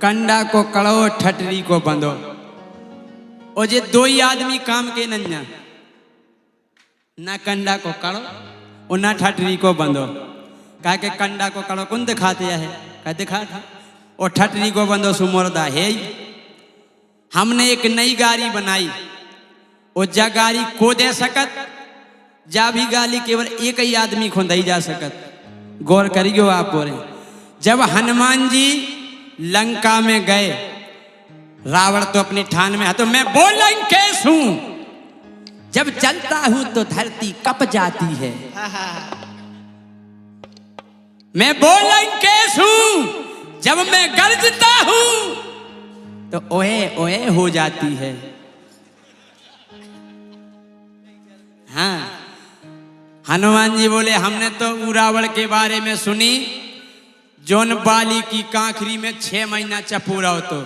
कंडा को कड़ो ठटरी को बंधो। और जे दो ही आदमी काम के नन्या, ना कंडा को कड़ो और ना ठटरी को बंधो। कहा के कंडा को कड़ो कौन दिखाते है, कहा दिखाता, और ठटरी को बंधो सुमरदा है। हमने एक नई गाड़ी बनाई और जा गाड़ी को दे सकत, जा भी गाली केवल एक ही आदमी को दई जा सकत। गौर करियो आप बोले, जब हनुमान जी लंका में गए, रावण तो अपने ठान में है, तो मैं वो लंकेश हूं, जब चलता हूं तो धरती कप जाती है। मैं वो लंकेश हूं, जब मैं गरजता हूं तो ओए ओए हो जाती है। हाँ, हनुमान जी बोले हमने तो रावण के बारे में सुनी, जोन बाली की कांखरी में 6 महीना चपूरा हो तो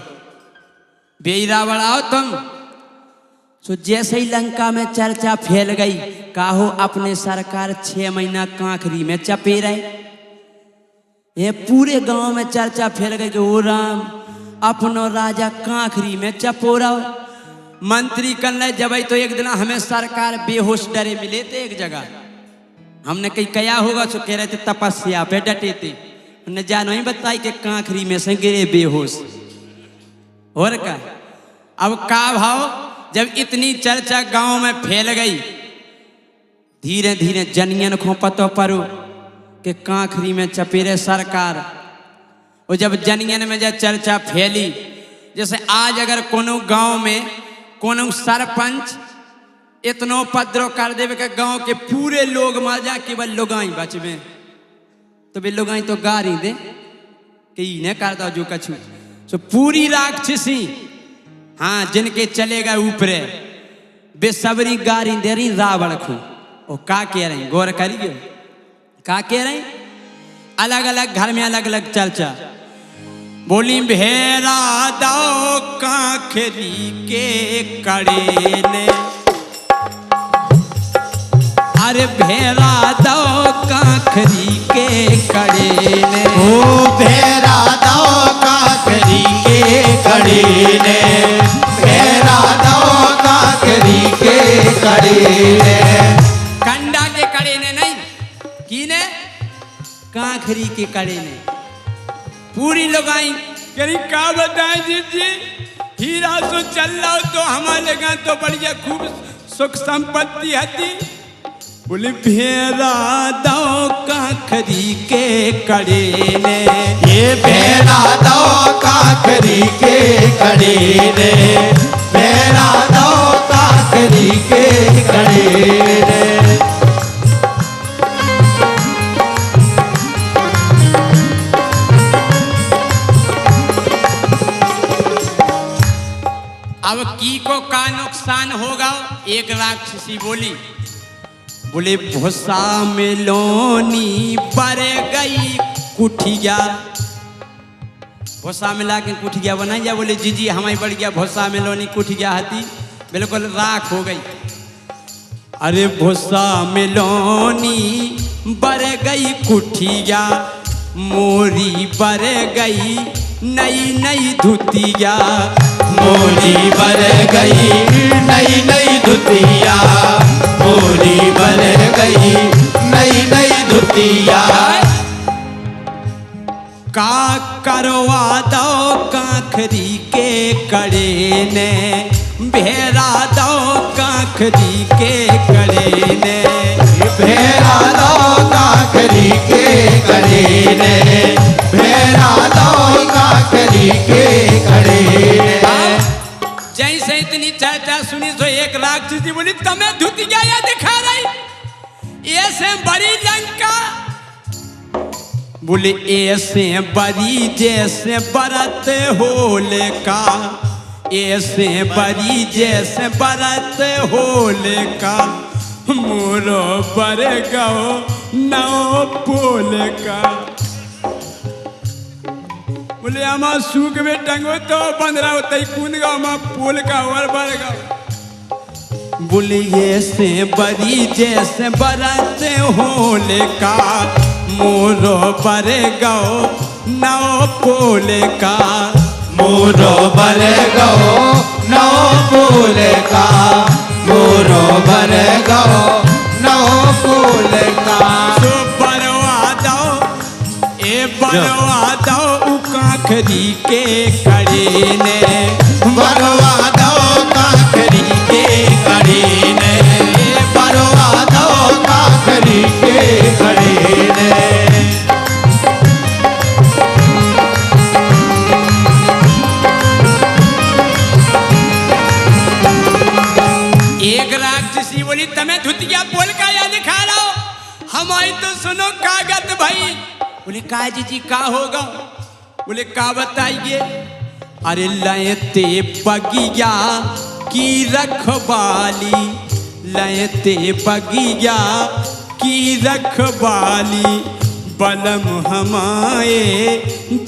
बे रावण आओ तुम। तो जैसे ही लंका में चर्चा फैल गई, काहो अपने सरकार 6 महीना कांखरी में चपे रहे। ये पूरे गांव में चर्चा फैल गई कि ओ राम अपनो राजा कांखरी में चपोरा। मंत्री कल जब तो एक दिन हमें सरकार बेहोश डरे मिले थे एक जगह। हमने कहीं कया होगा, तो कह रहे थे तपस्या पे डटे थे। उन्हें जानो ही बताई कि कांखरी में से गिरे बेहोश। और का अब का भाव, जब इतनी चर्चा गांव में फैल गई, धीरे धीरे जनियन को पतो पड़ो कि कांखरी में चपेरे सरकार। और जब जनियन में जब चर्चा फैली, जैसे आज अगर कोनो गांव में कोनो सरपंच इतनो पद्रो कर देवे कि गांव के पूरे लोग मर जा, केवल लोगाई बचवे, तो वे लोगाई तो गारी दे कि इन्हें करता जो कछु। तो पूरी राक्षसी, हाँ, जिनके चलेगा ऊपरे बेसबरी गारी दे रही रावण को। और का कह रही, गौर करिए का कह रही, अलग अलग घर में अलग अलग चर्चा। बोली भेरा दो कांखरी के कड़े ने, अरे भेरा दो कांखरी के कड़े ने, ओ भेरा दो कांखरी के कड़े ने, भेरा दो कांखरी के कड़े ने। कंडा के कड़े ने नहीं, कीने कांखरी के कड़े ने। पूरी लोगाई करी का बताएं जी, हीरा सो चल रहा हो तो हमारे लगा तो बढ़िया खूब सुख संपत्ति हती। बोले भेरा दो कांखरी के कड़े ने, ये भेरा दो कांखरी के कड़े ने, भेरा दो कांखरी के कड़े ने। अब की को का नुकसान होगा। एक राक्षसी बोली, बोले भूसा में लोनी पर गई कुठिया। भूसा मिला के कुठिया बनाई जा। बोले जी जी हमारी बढ़ गया, भूसा में लोनी कुठिया हती बिल्कुल राख हो गई। अरे भूसा में लोनी बर गई कुठिया, मोरी बर गई नई नई धुतिया, मोरी बर गई नई नई धुतिया, मोरी बर गई नई नई धुतिया। का करवा दो कांखरी के कड़े ने, भेरा दो कांखरी के कड़े ने, भेरा दो कांखरी के कड़े ने, भेरा दो कांखरी के कड़े ने। जैसे इतनी चर्चा सुनी तो एक राक्षसी बोली तुम्हें धुतिया या दिखा रही, ऐसे बड़ी लंका। बोले ऐसे बड़ी जैसे बरत होले का, ऐसे बड़ी जैसे बरत होले का, मोरो बर गो नौ पोल का। बोले आमा सूख में टंगो तो बंद रहा होता ही कूद गाँव में पोल का और बर गो। बोले ऐसे बड़ी जैसे बरत होले का, मोरो बर गो नौ पोल का, मोरो बर गो नौ फूल का, मोरो बर गो नौ फूल का। सो बरवा दो ए बरवा दो उ काखरी के कड़े ने, बरवा दो काखरी के कड़े ने, बरवा दो काखरी के कड़े ने। एक राक्षसी बोली तमें धुतिया बोल का या दिखा रहा हो, हमारी तो सुनो कागत भाई। बोले का जी का होगा? बोले का बताइए? अरे लयते बगिया की रखवाली, लयते बगिया की रखवाली, बलम हमारे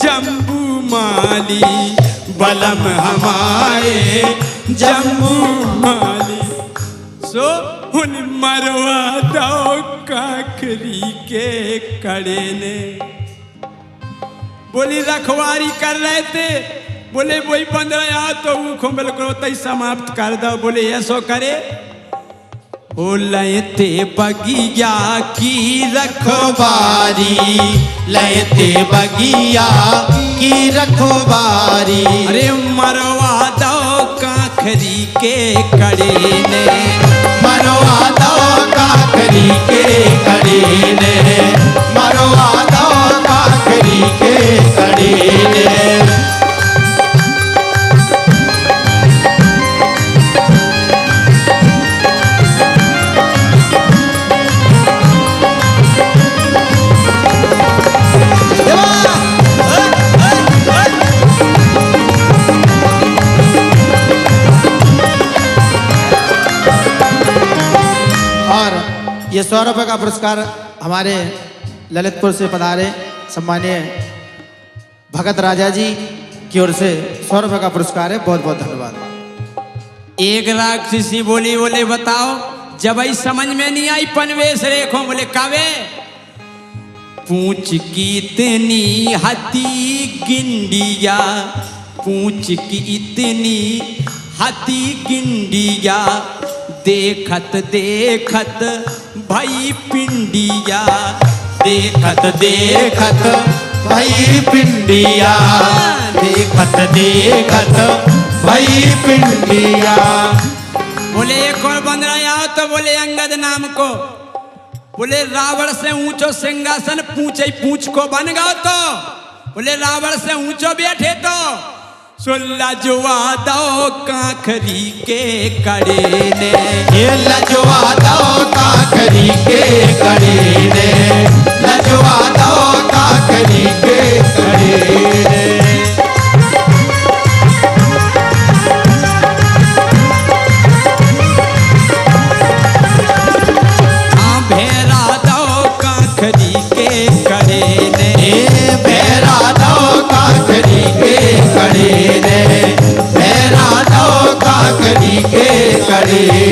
जम्बू माली, बलम हमारे जम्बू माली। सो उन मरवा दो काखरी के कड़े ने। बोली रखवारी कर रहे थे, बोले वही बंद रहा तो खोबल करो तई समाप्त कर दो। बोले ऐसो करे? ओ लयते बगिया की रखवारी, लयते बगिया की रखवारी। अरे मरवा दो काखरी के कड़े ने, मरवा दो काखरी के कड़े ने, मरवा दो काखरी के कड़े ने। ये 100 रुपये का पुरस्कार हमारे ललितपुर से पधारे सम्मानीय भगत राजा जी की ओर से 100 रुपये का पुरस्कार है। बहुत बहुत धन्यवाद। एक राक्षसी बोली, बोले बताओ जब आई समझ में नहीं आई पनवेश रेखो। बोले कावे? पूछ की इतनी हती गिंडिया, पूछ की इतनी हती गिंडिया, देखत देखत भाई पिंडिया, देखत देखत भाई पिंडिया, देखत देखत भाई पिंडिया। बोले एक और बन रहा आओ तो बोले अंगद नाम को। बोले रावण से ऊंचो सिंहासन पूछे पूछ को बन गओ तो। बोले रावण से ऊंचो बैठे तो। सो लजवा दो काखरी के कड़े ने, ये लजवा दो काखरी के कड़े ने, लजवा दो काखरी के कड़े ने। हाँ भेरा दो काखरी के कड़े ने, भेरा दो काखरी के कड़े ने, भेरा दो काखरी के कड़े